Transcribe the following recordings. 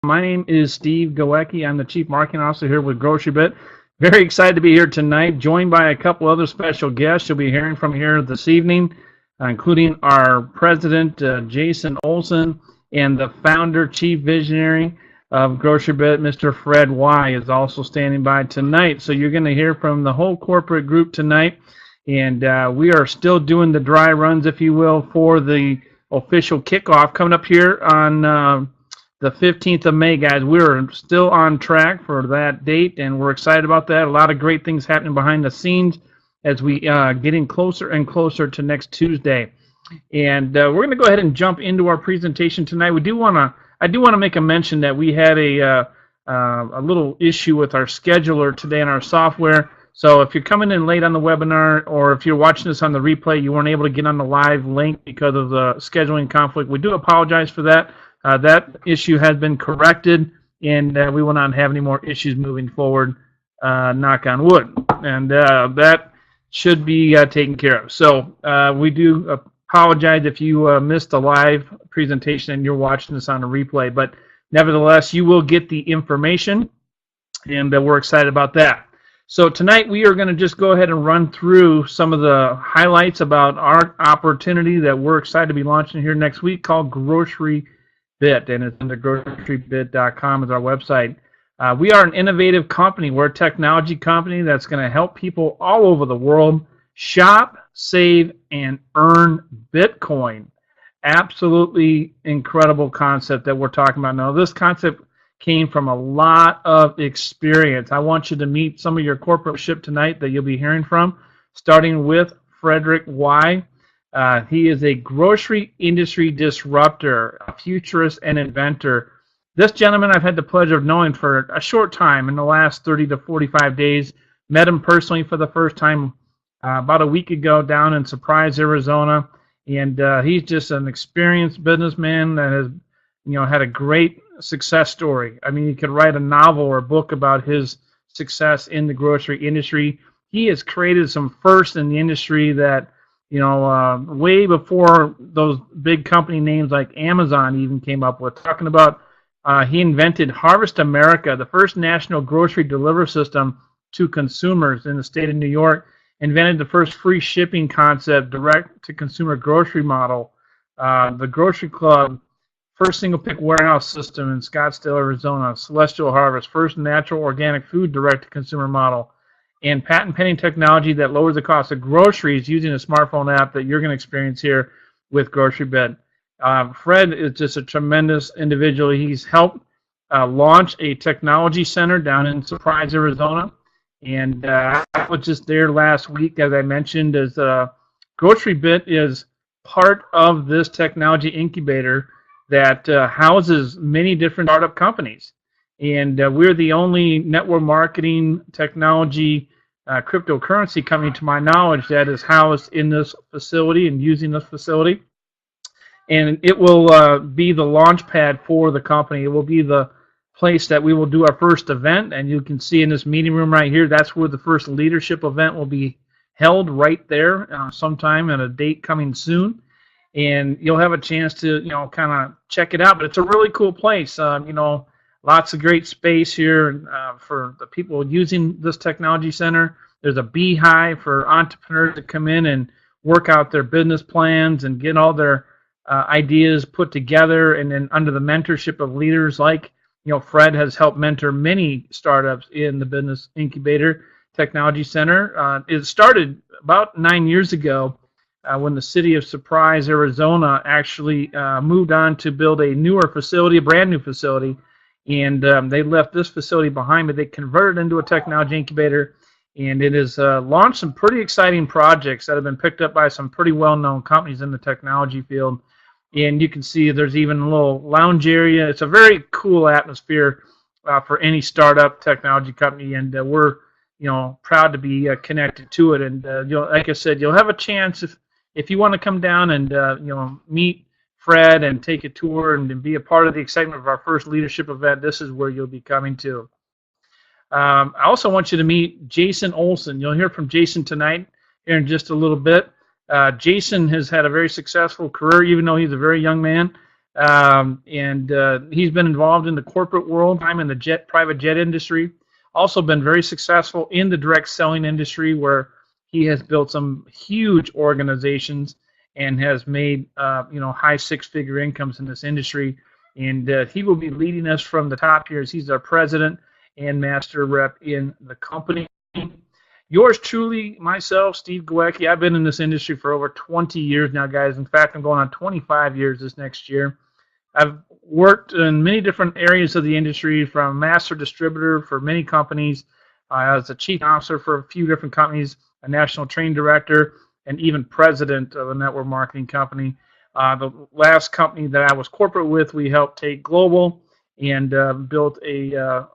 My name is Steve Goecki. I'm the Chief Marketing Officer here with Grocerybit. Very excited to be here tonight, joined by a couple other special guests you'll be hearing from here this evening, including our President, Jason Olson, and the Founder, Chief Visionary of Grocerybit, Mr. Fred Y. is also standing by tonight. So you're going to hear from the whole corporate group tonight, and we are still doing the dry runs, if you will, for the official kickoff coming up here on the 15th of May, guys. We're still on track for that date, and we're excited about that. A lot of great things happening behind the scenes as we getting closer and closer to next Tuesday. And we're going to go ahead and jump into our presentation tonight. I do want to make a mention that we had a little issue with our scheduler today in our software. So if you're coming in late on the webinar, or if you're watching this on the replay, you weren't able to get on the live link because of the scheduling conflict, we do apologize for that. That issue has been corrected, and we will not have any more issues moving forward, knock on wood. And that should be taken care of. So we do apologize if you missed the live presentation and you're watching this on a replay. But nevertheless, you will get the information, and we're excited about that. So tonight we are going to just go ahead and run through some of the highlights about our opportunity that we're excited to be launching here next week called Grocerybit, and it's under grocerybit.com is our website. We are an innovative company. We're a technology company that's going to help people all over the world shop, save, and earn Bitcoin. Absolutely incredible concept that we're talking about now. This concept came from a lot of experience. I want you to meet some of your corporate leadership tonight that you'll be hearing from, starting with Frederick Y. He is a grocery industry disruptor, a futurist, and inventor. This gentleman I've had the pleasure of knowing for a short time in the last 30 to 45 days. Met him personally for the first time about a week ago down in Surprise, Arizona. And he's just an experienced businessman that has, had a great success story. I mean, you could write a novel or a book about his success in the grocery industry. He has created some firsts in the industry that, way before those big company names like Amazon even came up with. Talking about, he invented Harvest America, the first national grocery delivery system to consumers in the state of New York. Invented the first free shipping concept, direct-to-consumer grocery model. The Grocery Club, first single-pick warehouse system in Scottsdale, Arizona. Celestial Harvest, first natural organic food direct-to-consumer model. And patent-pending technology that lowers the cost of groceries using a smartphone app that you're going to experience here with Grocerybit. Fred is just a tremendous individual. He's helped launch a technology center down in Surprise, Arizona. And I was just there last week, as I mentioned, as Grocerybit is part of this technology incubator that houses many different startup companies. And we're the only network marketing technology cryptocurrency company, to my knowledge, that is housed in this facility and using this facility. And it will be the launch pad for the company. It will be the place that we will do our first event. And you can see in this meeting room right here, that's where the first leadership event will be held, right there sometime at a date coming soon. And you'll have a chance to, kind of check it out. But it's a really cool place. Lots of great space here for the people using this technology center. There's a beehive for entrepreneurs to come in and work out their business plans and get all their ideas put together. And then under the mentorship of leaders like, Fred has helped mentor many startups in the Business Incubator Technology Center. It started about 9 years ago when the city of Surprise, Arizona, actually moved on to build a newer facility, a brand new facility. And they left this facility behind, but they converted it into a technology incubator, and it has launched some pretty exciting projects that have been picked up by some pretty well-known companies in the technology field. And you can see there's even a little lounge area. It's a very cool atmosphere for any startup technology company, and we're proud to be connected to it. And like I said, you'll have a chance if you want to come down and meet Fred and take a tour and be a part of the excitement of our first leadership event. This is where you'll be coming to. I also want you to meet Jason Olson. You'll hear from Jason tonight here in just a little bit. Jason has had a very successful career, even though he's a very young man. And he's been involved in the corporate world, time in the private jet industry. Also been very successful in the direct selling industry, where he has built some huge organizations and has made high six-figure incomes in this industry. And he will be leading us from the top here as he's our president and master rep in the company. Yours truly, myself, Steve Goecki. I've been in this industry for over 20 years now, guys. In fact, I'm going on 25 years this next year. I've worked in many different areas of the industry, from master distributor for many companies, as a chief officer for a few different companies, a national training director, and even president of a network marketing company. The last company that I was corporate with, we helped take global and built a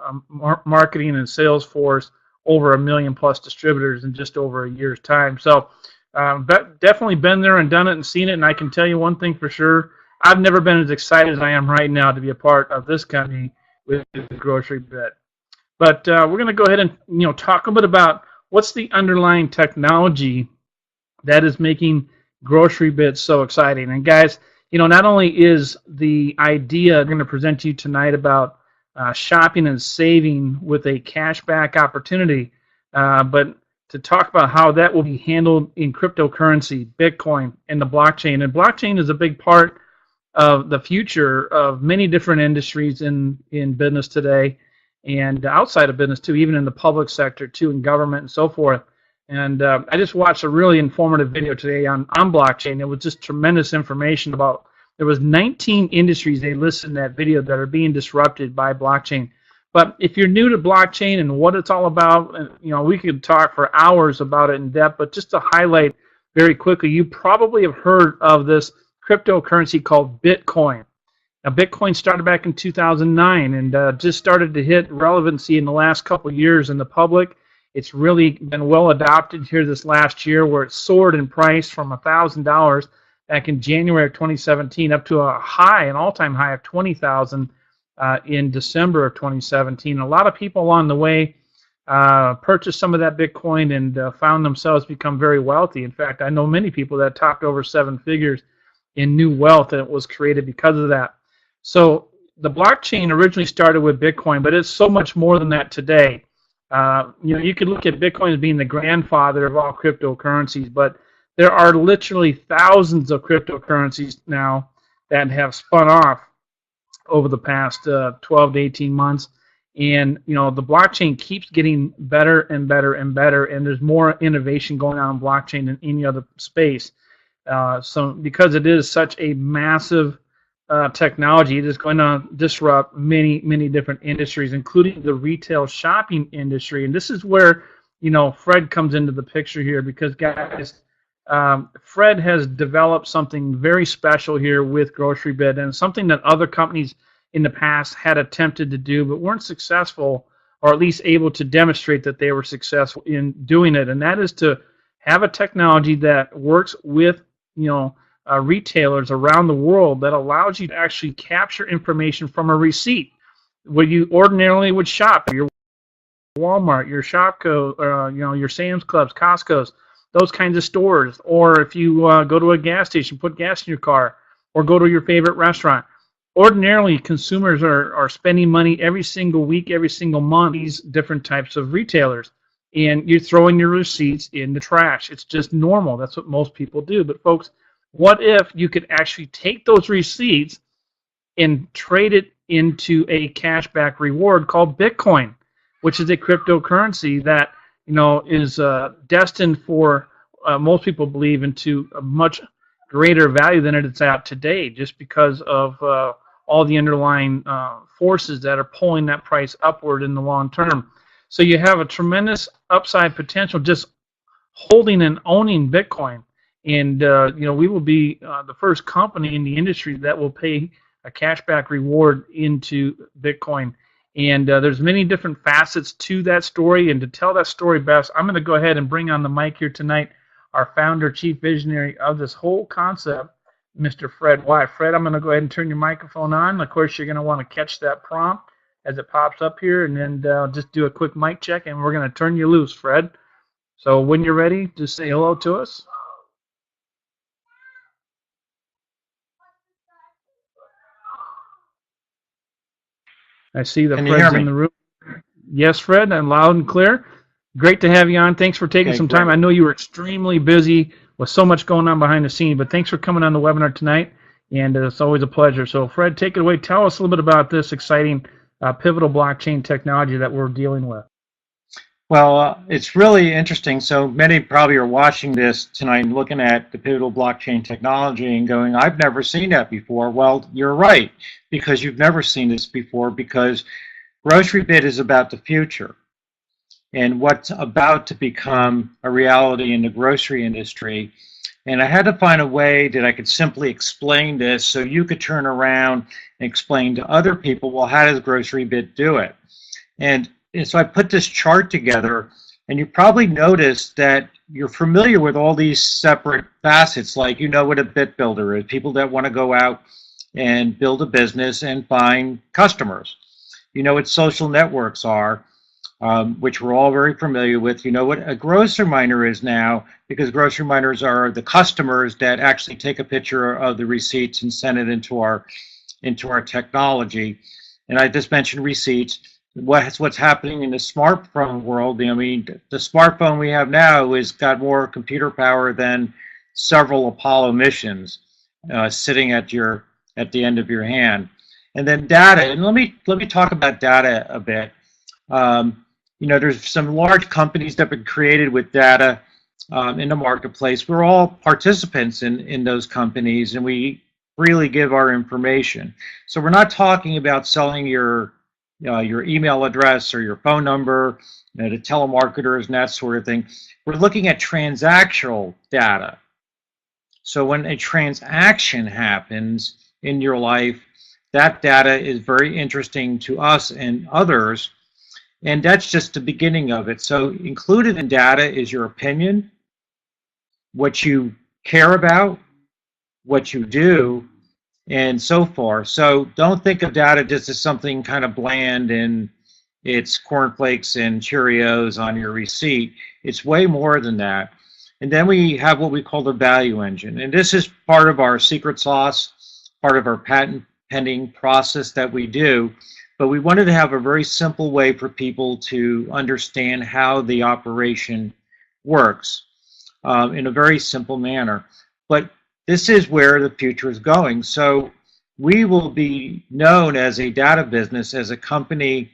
marketing and sales force over 1 million plus distributors in just over a year's time. So definitely been there and done it and seen it, and I can tell you one thing for sure. I've never been as excited as I am right now to be a part of this company with Grocerybit. But we're going to go ahead and talk a bit about what's the underlying technology that is making Grocerybit so exciting. And guys, not only is the idea I'm going to present to you tonight about shopping and saving with a cashback opportunity, but to talk about how that will be handled in cryptocurrency, Bitcoin, and the blockchain. And blockchain is a big part of the future of many different industries in business today, and outside of business too, even in the public sector too, in government and so forth. And I just watched a really informative video today on blockchain. It was just tremendous information about, there was 19 industries they listed in that video that are being disrupted by blockchain. But if you're new to blockchain and what it's all about, we could talk for hours about it in depth, but just to highlight very quickly, you probably have heard of this cryptocurrency called Bitcoin. Now, Bitcoin started back in 2009 and just started to hit relevancy in the last couple of years in the public. It's really been well adopted here this last year, where it soared in price from $1,000 back in January of 2017 up to an all-time high of $20,000 in December of 2017. A lot of people along the way purchased some of that Bitcoin and found themselves become very wealthy. In fact, I know many people that topped over 7 figures in new wealth that was created because of that. So the blockchain originally started with Bitcoin, but it's so much more than that today. You could look at Bitcoin as being the grandfather of all cryptocurrencies, but there are literally thousands of cryptocurrencies now that have spun off over the past 12 to 18 months. And the blockchain keeps getting better and better and better, and there's more innovation going on in blockchain than any other space. So because it is such a massive technology, it is going to disrupt many, many different industries, including the retail shopping industry. And this is where, Fred comes into the picture here, because, guys, Fred has developed something very special here with Grocerybit, and something that other companies in the past had attempted to do but weren't successful, or at least able to demonstrate that they were successful in doing it. And that is to have a technology that works with retailers around the world that allows you to actually capture information from a receipt where you ordinarily would shop, your Walmart, your Shopko, your Sam's Clubs, Costco's, those kinds of stores. Or if you go to a gas station, put gas in your car, or go to your favorite restaurant. Ordinarily, consumers are spending money every single week, every single month, these different types of retailers. And you're throwing your receipts in the trash. It's just normal. That's what most people do. But folks, what if you could actually take those receipts and trade it into a cashback reward called Bitcoin, which is a cryptocurrency that is destined for, most people believe, into a much greater value than it's at today, just because of all the underlying forces that are pulling that price upward in the long term. So you have a tremendous upside potential just holding and owning Bitcoin. And we will be the first company in the industry that will pay a cashback reward into Bitcoin. And there's many different facets to that story. And to tell that story best, I'm going to go ahead and bring on the mic here tonight our founder, chief visionary of this whole concept, Mr. Fred White. Fred, I'm going to go ahead and turn your microphone on. Of course, you're going to want to catch that prompt as it pops up here, and then just do a quick mic check, and we're going to turn you loose, Fred. So when you're ready, just say hello to us. I see that Can you hear Fred's me? in the room. Yes, Fred, and loud and clear. Great to have you on. Thanks for taking Okay, some time. great. I know you were extremely busy with so much going on behind the scenes, but thanks for coming on the webinar tonight, and it's always a pleasure. So, Fred, take it away. Tell us a little bit about this exciting pivotal blockchain technology that we're dealing with. Well, it's really interesting. So many probably are watching this tonight and looking at the pivotal blockchain technology and going, I've never seen that before. Well, you're right, because you've never seen this before, because Grocerybit is about the future and what's about to become a reality in the grocery industry. And I had to find a way that I could simply explain this so you could turn around and explain to other people, well, how does Grocerybit do it? And so I put this chart together, and you probably noticed that you're familiar with all these separate facets, like you know what a bit builder is, people that want to go out and build a business and find customers. You know what social networks are, which we're all very familiar with. You know what a grocery miner is now, because grocery miners are the customers that actually take a picture of the receipts and send it into our technology. And I just mentioned receipts. What's happening in the smartphone world? I mean, the smartphone we have now has got more computer power than several Apollo missions sitting at the end of your hand. And then data. And let me talk about data a bit. You know, there's some large companies that have been created with data in the marketplace. We're all participants in those companies, and we freely give our information. So we're not talking about selling your email address or your phone number to telemarketers and that sort of thing. We're looking at transactional data. So when a transaction happens in your life, that data is very interesting to us and others, and that's just the beginning of it. So included in data is your opinion, what you care about, what you do, and so forth. So don't think of data just as something kind of bland and it's cornflakes and Cheerios on your receipt. It's way more than that. And then we have what we call the value engine. And this is part of our secret sauce, part of our patent pending process that we do. But we wanted to have a very simple way for people to understand how the operation works in a very simple manner. But this is where the future is going. So we will be known as a data business, as a company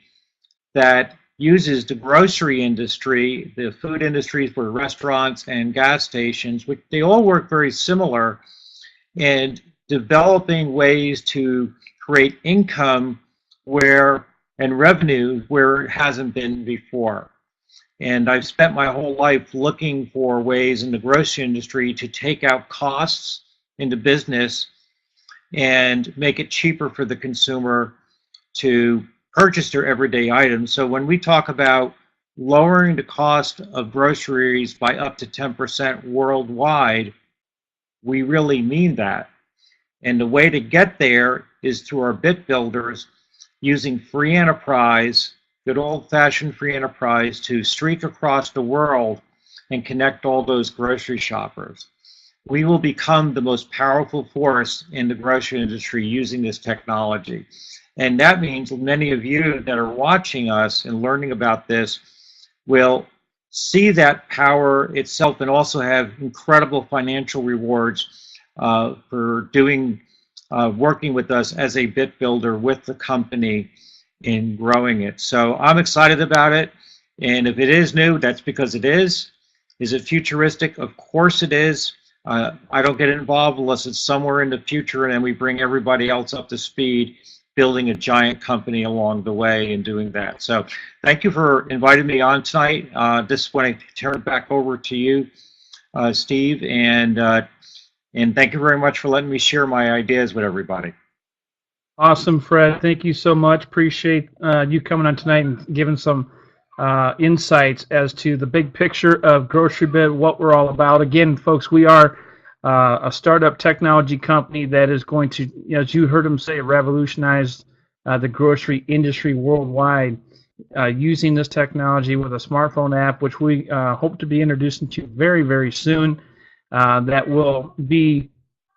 that uses the grocery industry, the food industry for restaurants and gas stations, which they all work very similar, and developing ways to create income and revenue where it hasn't been before. And I've spent my whole life looking for ways in the grocery industry to take out costs into business and make it cheaper for the consumer to purchase their everyday items. So when we talk about lowering the cost of groceries by up to 10% worldwide, we really mean that. And the way to get there is through our bit builders using free enterprise, good old-fashioned free enterprise, to streak across the world and connect all those grocery shoppers. We will become the most powerful force in the grocery industry using this technology. And that means many of you that are watching us and learning about this will see that power itself and also have incredible financial rewards for working with us as a bit builder with the company in growing it. So I'm excited about it. And if it is new, that's because it is. Is it futuristic? Of course it is. I don't get involved unless it's somewhere in the future, and then we bring everybody else up to speed, building a giant company along the way and doing that. So thank you for inviting me on tonight. This is when I turn it back over to you, Steve, and thank you very much for letting me share my ideas with everybody. Awesome, Fred. Thank you so much. Appreciate you coming on tonight and giving some insights as to the big picture of Grocerybit, what we're all about. Again, folks, we are a startup technology company that is going to, as you heard him say, revolutionize the grocery industry worldwide using this technology with a smartphone app, which we hope to be introducing to very, very soon. That will be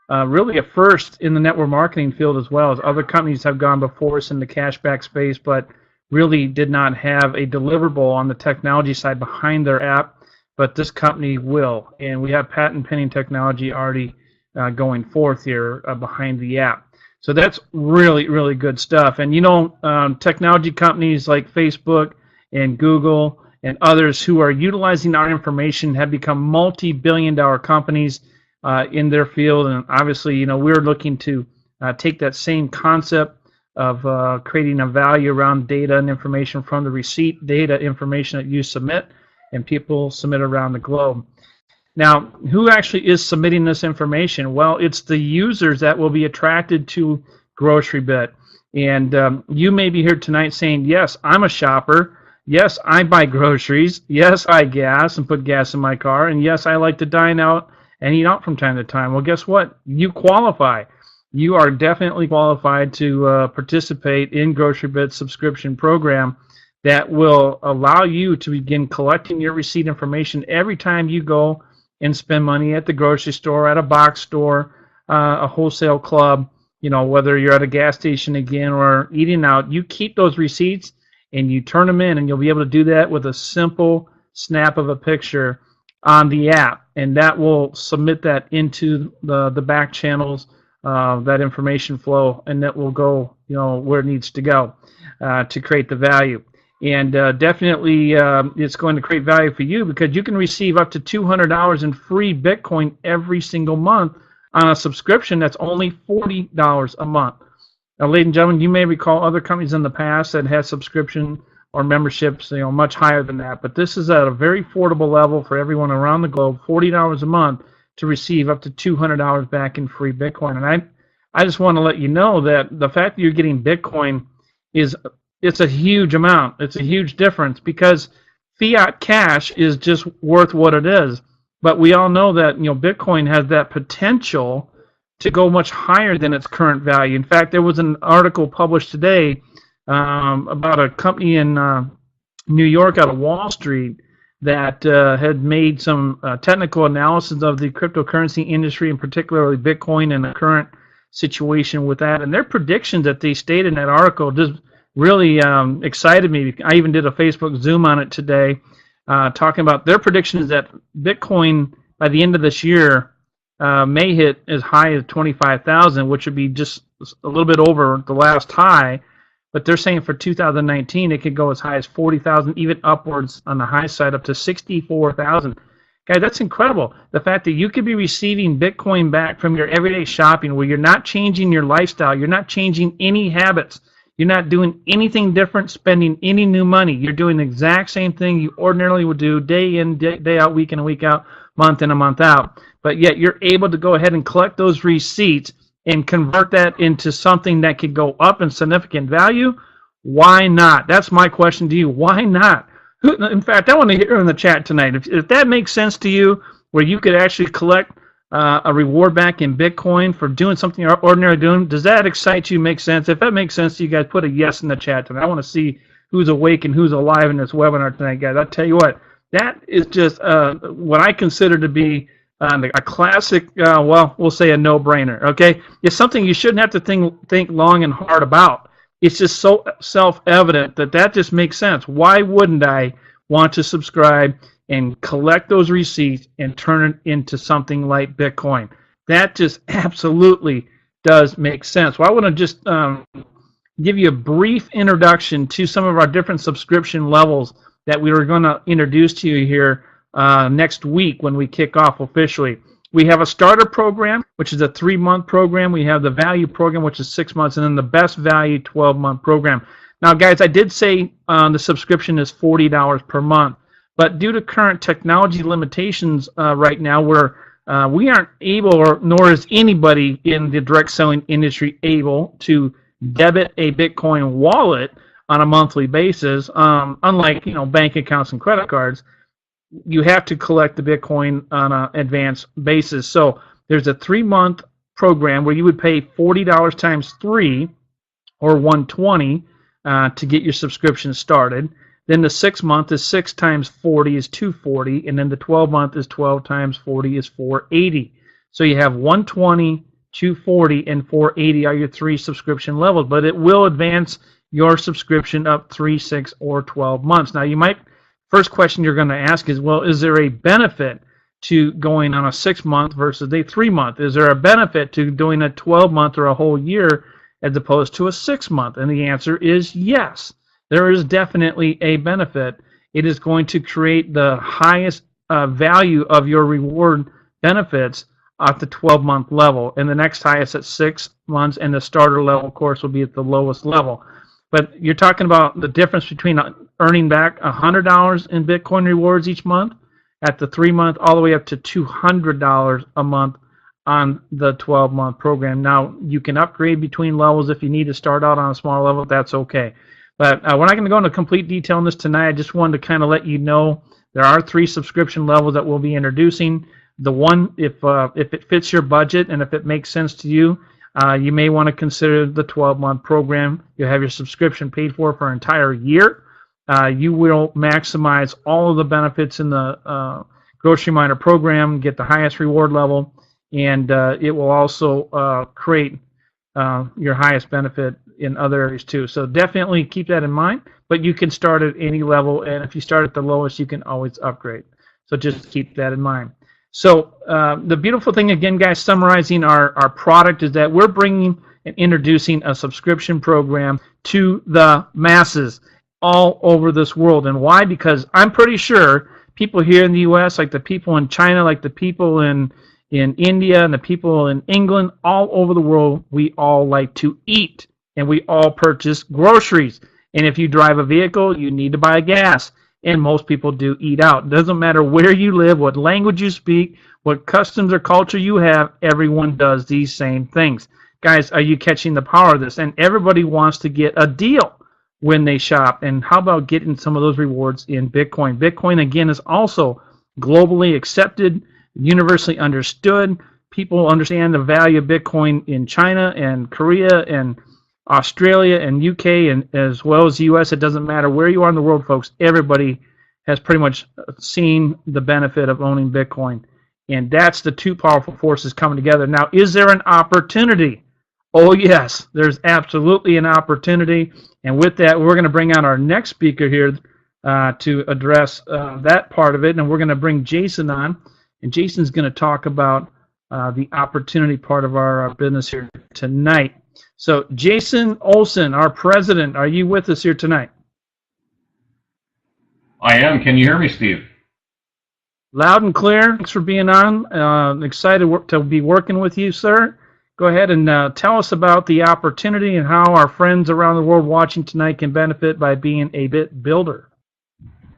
really a first in the network marketing field as well, as other companies have gone before us in the cashback space, but really did not have a deliverable on the technology side behind their app. But this company will, and we have patent pending technology already going forth here behind the app. So that's really, really good stuff. And technology companies like Facebook and Google and others who are utilizing our information have become multi-billion-dollar companies in their field. And obviously, we're looking to take that same concept of creating a value around data and information from the receipt data information that you submit, and people submit around the globe. Now, who actually is submitting this information? Well, it's the users that will be attracted to Grocerybit. And you may be here tonight saying, yes, I'm a shopper. Yes, I buy groceries. Yes, I gas and put gas in my car. And yes, I like to dine out and eat out from time to time. Well, guess what? You qualify. You are definitely qualified to participate in Grocerybit's subscription program that will allow you to begin collecting your receipt information every time you go and spend money at the grocery store, at a box store, a wholesale club, whether you're at a gas station again or eating out. You keep those receipts and you turn them in, and you'll be able to do that with a simple snap of a picture on the app, and that will submit that into the back channels, that information flow, and that will go where it needs to go to create the value. And definitely it's going to create value for you, because you can receive up to $200 in free Bitcoin every single month on a subscription that's only $40 a month. Now, ladies and gentlemen, you may recall other companies in the past that had subscription or memberships much higher than that, but this is at a very affordable level for everyone around the globe, $40 a month to receive up to $200 back in free Bitcoin. And I just want to let you know that the fact that you're getting Bitcoin it's a huge amount. It's a huge difference, because fiat cash is just worth what it is. But we all know that Bitcoin has that potential to go much higher than its current value. In fact, there was an article published today about a company in New York out of Wall Street that had made some technical analysis of the cryptocurrency industry, and particularly Bitcoin and the current situation with that. And their predictions that they stated in that article just really excited me. I even did a Facebook Zoom on it today, talking about their predictions that Bitcoin by the end of this year may hit as high as 25,000, which would be just a little bit over the last high. But they're saying for 2019 it could go as high as 40,000, even upwards on the high side up to 64,000. Guys, that's incredible. The fact that you could be receiving Bitcoin back from your everyday shopping, where you're not changing your lifestyle, you're not changing any habits, you're not doing anything different, spending any new money. You're doing the exact same thing you ordinarily would do day in, day out, week in and week out, month in and month out. But yet you're able to go ahead and collect those receipts and convert that into something that could go up in significant value. Why not? That's my question to you. Why not? In fact, I want to hear in the chat tonight, if that makes sense to you, where you could actually collect a reward back in Bitcoin for doing something you're ordinarily doing. Does that excite you? Make sense? If that makes sense to you guys, put a yes in the chat tonight. I want to see who's awake and who's alive in this webinar tonight, guys. I'll tell you what, that is just what I consider to be a classic, well, we'll say a no-brainer, okay? It's something you shouldn't have to think long and hard about. It's just so self-evident that just makes sense. Why wouldn't I want to subscribe and collect those receipts and turn it into something like Bitcoin? That just absolutely does make sense. Well, I want to just give you a brief introduction to some of our different subscription levels that we were going to introduce to you here next week when we kick off officially. We have a starter program, which is a 3-month program. We have the value program, which is 6 months, and then the best value 12-month program. Now, guys, I did say the subscription is $40 per month. But due to current technology limitations right now, we aren't able, or nor is anybody in the direct selling industry able to debit a Bitcoin wallet on a monthly basis. Unlike bank accounts and credit cards, you have to collect the Bitcoin on an advance basis. So there's a 3-month program where you would pay $40 times 3, or $120, to get your subscription started. Then the 6-month is 6 times 40 is $240, and then the 12-month is 12 times 40 is $480. So you have $120 240, and 480 are your 3 subscription levels, but it will advance your subscription up 3, 6, or 12 months. Now, first question you're going to ask is, well, is there a benefit to going on a 6-month versus a 3-month? Is there a benefit to doing a 12-month or a whole year as opposed to a 6-month? And the answer is yes. There is definitely a benefit. It is going to create the highest value of your reward benefits at the 12-month level, and the next highest at 6 months, and the starter level, of course, will be at the lowest level. But you're talking about the difference between earning back $100 in Bitcoin rewards each month at the 3-month, all the way up to $200 a month on the 12-month program. Now, you can upgrade between levels if you need to start out on a smaller level. That's okay. But we're not going to go into complete detail on this tonight. I just wanted to kind of let you know there are 3 subscription levels that we'll be introducing. The one, if it fits your budget and if it makes sense to you, you may want to consider the 12-month program. You'll have your subscription paid for an entire year. You will maximize all of the benefits in the Grocery Miner program, get the highest reward level, and it will also create your highest benefit in other areas too. So definitely keep that in mind, but you can start at any level, and if you start at the lowest, you can always upgrade. So just keep that in mind. So the beautiful thing, again, guys, summarizing our product is that we're bringing and introducing a subscription program to the masses all over this world. And why? Because I'm pretty sure people here in the U.S., like the people in China, like the people in India, and the people in England, all over the world, we all like to eat, and we all purchase groceries. And if you drive a vehicle, you need to buy gas. And most people do eat out. It doesn't matter where you live, what language you speak, what customs or culture you have, everyone does these same things. Guys, are you catching the power of this? And everybody wants to get a deal when they shop. And how about getting some of those rewards in Bitcoin? Bitcoin, again, is also globally accepted, universally understood. People understand the value of Bitcoin in China and Korea and Australia and UK, and as well as the US. It doesn't matter where you are in the world, folks. Everybody has pretty much seen the benefit of owning Bitcoin. And that's the 2 powerful forces coming together. Now, is there an opportunity? Oh, yes, there's absolutely an opportunity. And with that, we're going to bring on our next speaker here to address that part of it. And we're going to bring Jason on. And Jason's going to talk about the opportunity part of our business here tonight. So, Jason Olson, our president, are you with us here tonight? I am. Can you hear me, Steve? Loud and clear. Thanks for being on. Excited to be working with you, sir. Go ahead and tell us about the opportunity and how our friends around the world watching tonight can benefit by being a bit builder.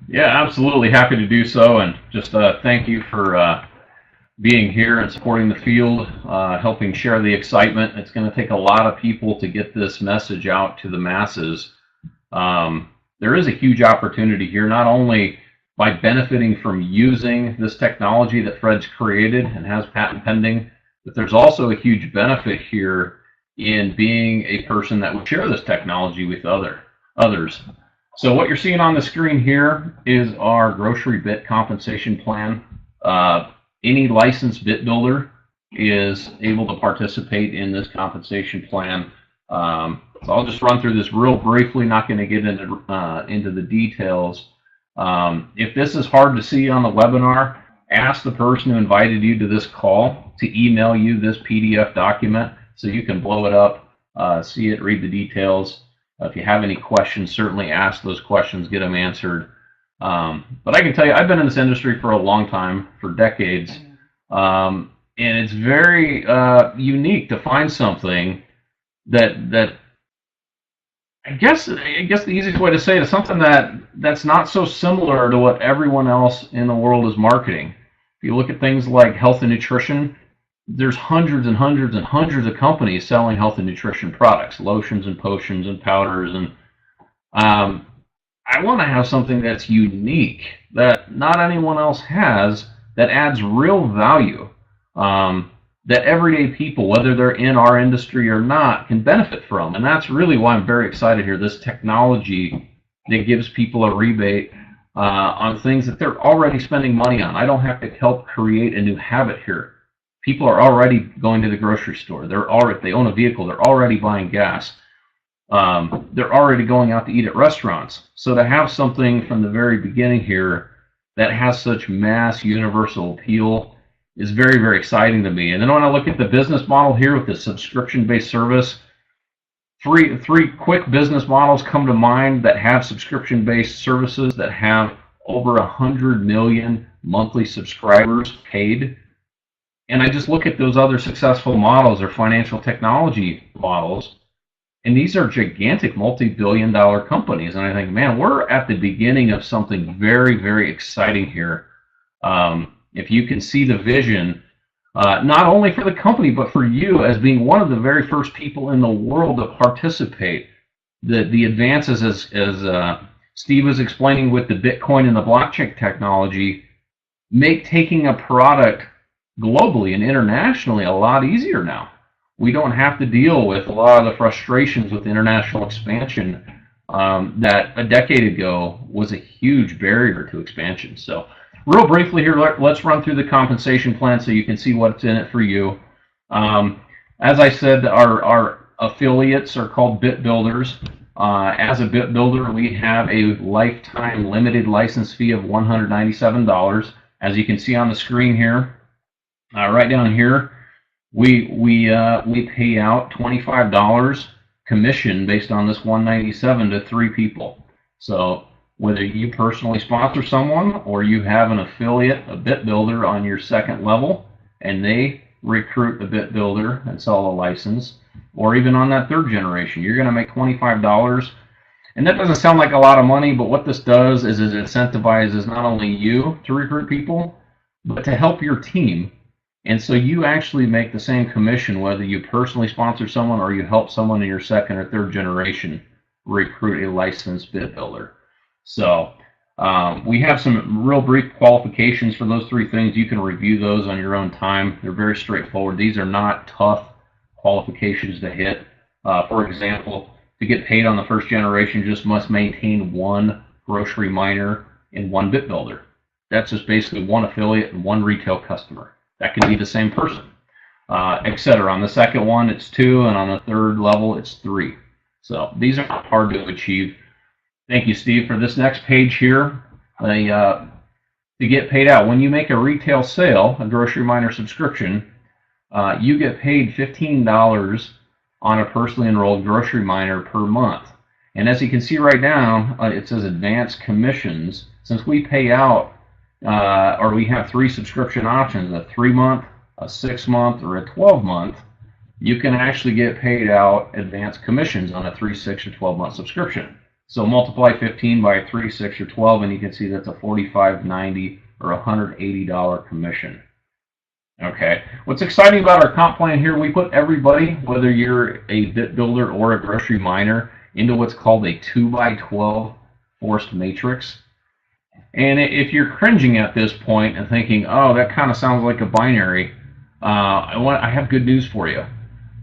Yeah, absolutely. Happy to do so. And just thank you for being here and supporting the field, helping share the excitement. It's going to take a lot of people to get this message out to the masses. There is a huge opportunity here, not only by benefiting from using this technology that Fred's created and has patent pending, but there's also a huge benefit here in being a person that would share this technology with others. So what you're seeing on the screen here is our Grocerybit compensation plan. Any licensed bit builder is able to participate in this compensation plan. So I'll just run through this real briefly, not going to get into the details. If this is hard to see on the webinar, ask the person who invited you to this call to email you this PDF document so you can blow it up, see it, read the details. If you have any questions, certainly ask those questions, get them answered. But I can tell you, I've been in this industry for a long time, for decades, and it's very unique to find something that I guess the easiest way to say it is something that's not so similar to what everyone else in the world is marketing. If you look at things like health and nutrition, there's hundreds and hundreds and hundreds of companies selling health and nutrition products, lotions and potions and powders, and I want to have something that's unique, that not anyone else has, that adds real value, that everyday people, whether they're in our industry or not, can benefit from. And that's really why I'm very excited here. This technology that gives people a rebate on things that they're already spending money on. I don't have to help create a new habit here. People are already going to the grocery store. If they own a vehicle, they're already buying gas. They're already going out to eat at restaurants. So to have something from the very beginning here that has such mass universal appeal is very, very exciting to me. And then when I look at the business model here with the subscription-based service, three quick business models come to mind that have subscription-based services that have over 100 million monthly subscribers paid. And I just look at those other successful models or financial technology models, and these are gigantic multi-billion-dollar companies. And I think, man, we're at the beginning of something very, very exciting here. If you can see the vision, not only for the company, but for you as being one of the very first people in the world to participate, the advances as Steve was explaining with the Bitcoin and the blockchain technology, make taking a product globally and internationally a lot easier now. We don't have to deal with a lot of the frustrations with international expansion that a decade ago was a huge barrier to expansion. So real briefly here, let's run through the compensation plan so you can see what's in it for you. As I said, our affiliates are called Bit Builders. As a Bit Builder, we have a lifetime limited license fee of $197. As you can see on the screen here, right down here, we pay out $25 commission based on this $197 to 3 people. So whether you personally sponsor someone or you have an affiliate, a Bit Builder on your second level, and they recruit a Bit Builder and sell a license, or even on that third generation, you're going to make $25. And that doesn't sound like a lot of money, but what this does is it incentivizes not only you to recruit people, but to help your team. And so you actually make the same commission whether you personally sponsor someone or you help someone in your second or third generation recruit a licensed Bit Builder. So we have some real brief qualifications for those 3 things. You can review those on your own time. They're very straightforward. These are not tough qualifications to hit. For example, to get paid on the first generation, just must maintain 1 grocery miner and 1 Bit Builder. That's just basically 1 affiliate and 1 retail customer. That can be the same person, etc. On the second one, it's 2, and on the third level, it's 3. So these are hard to achieve. Thank you, Steve. For this next page here, to get paid out, when you make a retail sale, a grocery miner subscription, you get paid $15 on a personally enrolled grocery miner per month. And as you can see right now, it says advanced commissions. Since we pay out, or we have 3 subscription options, a 3-month, a 6-month, or a 12-month, you can actually get paid out advanced commissions on a 3, 6, or 12-month subscription. So multiply 15 by 3, 6, or 12, and you can see that's a $45, $90, or $180 commission. Okay. What's exciting about our comp plan here, we put everybody, whether you're a Bit Builder or a grocery miner, into what's called a 2x12 forced matrix. And if you're cringing at this point and thinking, oh, that kind of sounds like a binary, I have good news for you.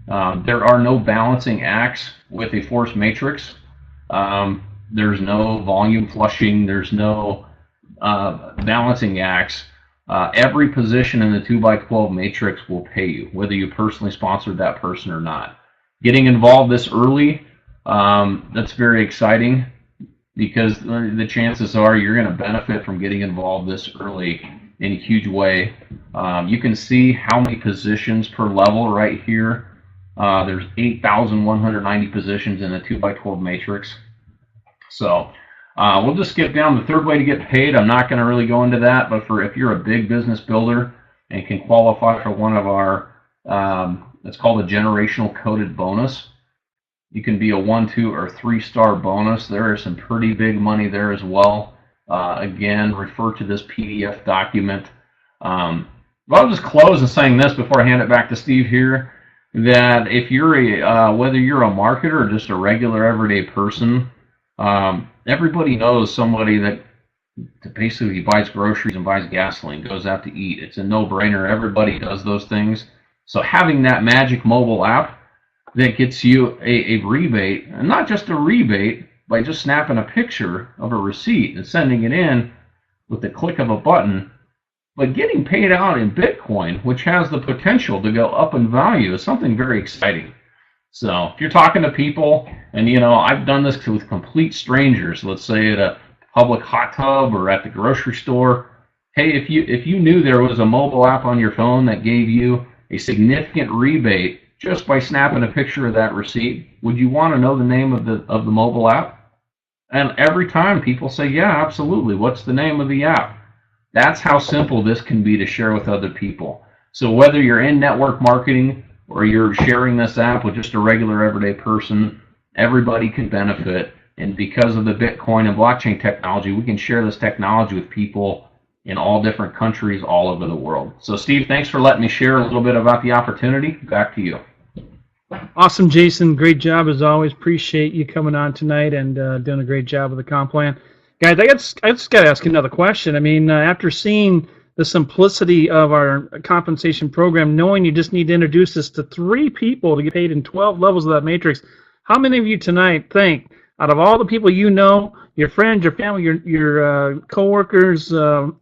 There are no balancing acts with a forced matrix. There's no volume flushing. There's no balancing acts. Every position in the 2x12 matrix will pay you, whether you personally sponsored that person or not. Getting involved this early, that's very exciting, because the chances are you're going to benefit from getting involved this early in a huge way. You can see how many positions per level right here. There's 8,190 positions in the 2x12 matrix. So we'll just skip down. The third way to get paid, I'm not going to really go into that, but if you're a big business builder and can qualify for one of our, it's called a generational coded bonus. You can be a 1, 2, or 3-star bonus. There is some pretty big money there as well. Again, refer to this PDF document. I'll just close in saying this before I hand it back to Steve here, that if you're whether you're a marketer or just a regular everyday person, everybody knows somebody that basically buys groceries and buys gasoline, goes out to eat. It's a no-brainer. Everybody does those things. So having that magic mobile app that gets you a rebate, and not just a rebate by just snapping a picture of a receipt and sending it in with the click of a button, But getting paid out in Bitcoin, which has the potential to go up in value, is something very exciting. So if you're talking to people, and I've done this with complete strangers, let's say at a public hot tub or at the grocery store. Hey, if you knew there was a mobile app on your phone that gave you a significant rebate just by snapping a picture of that receipt, would you want to know the name of the mobile app? And every time people say, yeah, absolutely. What's the name of the app? That's how simple this can be to share with other people. So whether you're in network marketing or you're sharing this app with just a regular everyday person, everybody can benefit. And because of the Bitcoin and blockchain technology, we can share this technology with people in all different countries all over the world. So Steve, thanks for letting me share a little bit about the opportunity. Back to you. Awesome, Jason. Great job as always. Appreciate you coming on tonight and doing a great job with the comp plan. Guys, I just got to ask another question. I mean, after seeing the simplicity of our compensation program, knowing you just need to introduce this to 3 people to get paid in 12 levels of that matrix, how many of you tonight think, out of all the people you know, your friends, your family, your coworkers,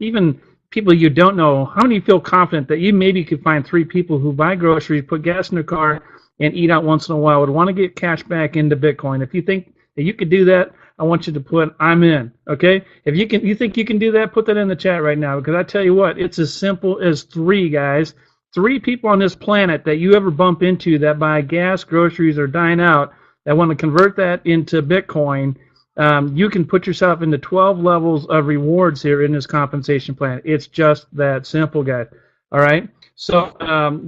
even people you don't know, how many feel confident that you maybe could find 3 people who buy groceries, put gas in their car, and eat out once in a while, would want to get cash back into Bitcoin? If you think that you could do that, I want you to put "I'm in." Okay? If you think you can do that, put that in the chat right now, because I tell you what, it's as simple as 3 guys, 3 people on this planet that you ever bump into that buy gas, groceries, or dine out that want to convert that into Bitcoin. You can put yourself into 12 levels of rewards here in this compensation plan. It's just that simple, guys. All right? So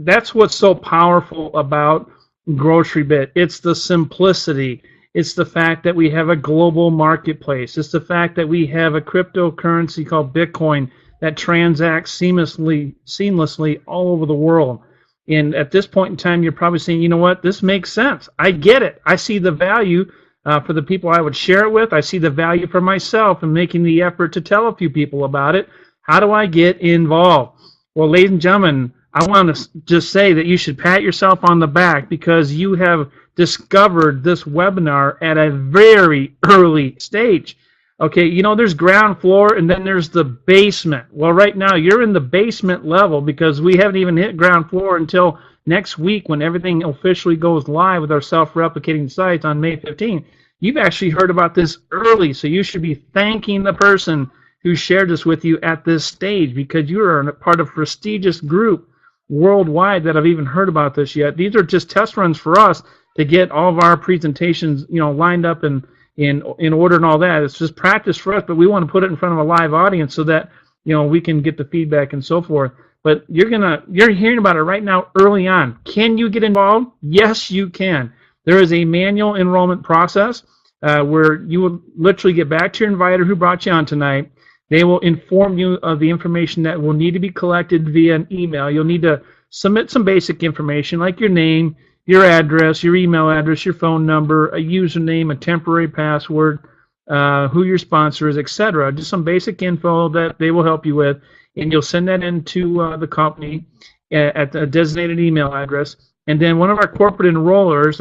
that's what's so powerful about Grocerybit. It's the simplicity. It's the fact that we have a global marketplace. It's the fact that we have a cryptocurrency called Bitcoin that transacts seamlessly all over the world. And at this point in time, you're probably saying, you know what, this makes sense. I get it. I see the value for the people I would share it with. I see the value for myself in making the effort to tell a few people about it. How do I get involved? Well, ladies and gentlemen, I want to just say that you should pat yourself on the back because you have discovered this webinar at a very early stage. Okay, there's ground floor and then there's the basement. Well, right now you're in the basement level because we haven't even hit ground floor until next week when everything officially goes live with our self-replicating sites on May 15th. You've actually heard about this early, so you should be thanking the person who shared this with you at this stage because you are a part of a prestigious group worldwide that have even heard about this yet. These are just test runs for us to get all of our presentations, lined up and in order and all that. It's just practice for us, but we want to put it in front of a live audience so that we can get the feedback and so forth. But you're hearing about it right now early on. Can you get involved? Yes, you can. There is a manual enrollment process where you will literally get back to your inviter who brought you on tonight. They will inform you of the information that will need to be collected via an email. You'll need to submit some basic information like your name, your address, your email address, your phone number, a username, a temporary password, who your sponsor is, etc. Just some basic info that they will help you with, and you'll send that into the company at a designated email address. And then one of our corporate enrollers,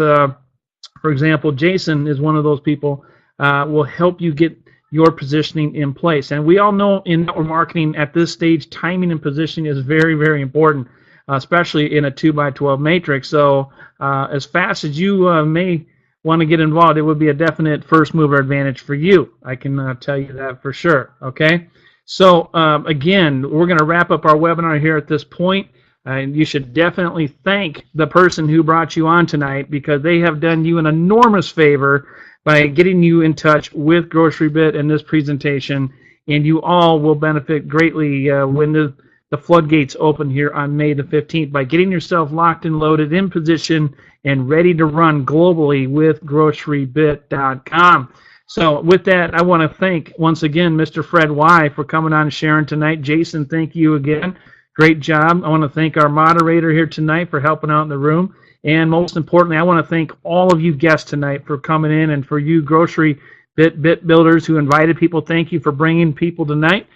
for example, Jason is one of those people, will help you get your positioning in place. And we all know in network marketing at this stage, timing and positioning is very, very important, especially in a 2x12 matrix. So as fast as you may want to get involved, it would be a definite first mover advantage for you. I can tell you that for sure. Okay. So again, we're going to wrap up our webinar here at this point. And you should definitely thank the person who brought you on tonight because they have done you an enormous favor by getting you in touch with Grocerybit in this presentation, and you all will benefit greatly when the floodgates open here on May the 15th by getting yourself locked and loaded in position and ready to run globally with Grocerybit.com. So with that, I want to thank once again Mr. Fred Y. for coming on and sharing tonight. Jason, thank you again. Great job. I want to thank our moderator here tonight for helping out in the room. And most importantly, I want to thank all of you guests tonight for coming in, and for you Grocerybit builders who invited people. Thank you for bringing people tonight.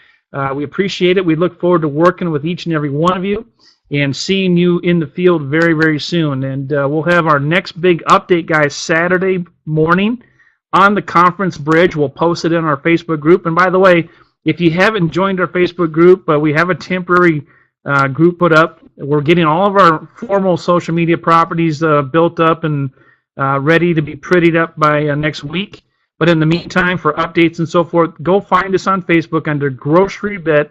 We appreciate it. We look forward to working with each and every one of you and seeing you in the field very, very soon. And we'll have our next big update, guys, Saturday morning on the conference bridge. We'll post it in our Facebook group. And by the way, If you haven't joined our Facebook group, we have a temporary group put up. We're getting all of our formal social media properties built up and ready to be prettied up by next week. But in the meantime, for updates and so forth, go find us on Facebook under Grocerybit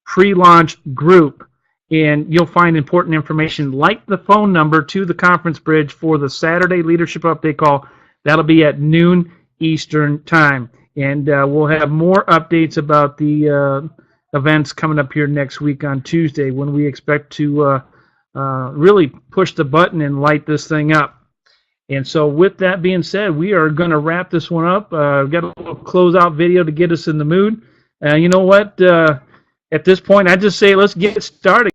Pre-Launch Group, and you'll find important information like the phone number to the conference bridge for the Saturday Leadership Update call. That'll be at noon Eastern Time. And we'll have more updates about the events coming up here next week on Tuesday, when we expect to really push the button and light this thing up. And so with that being said, we are going to wrap this one up. We've got a little closeout video to get us in the mood. You know what? At this point, I just say let's get started.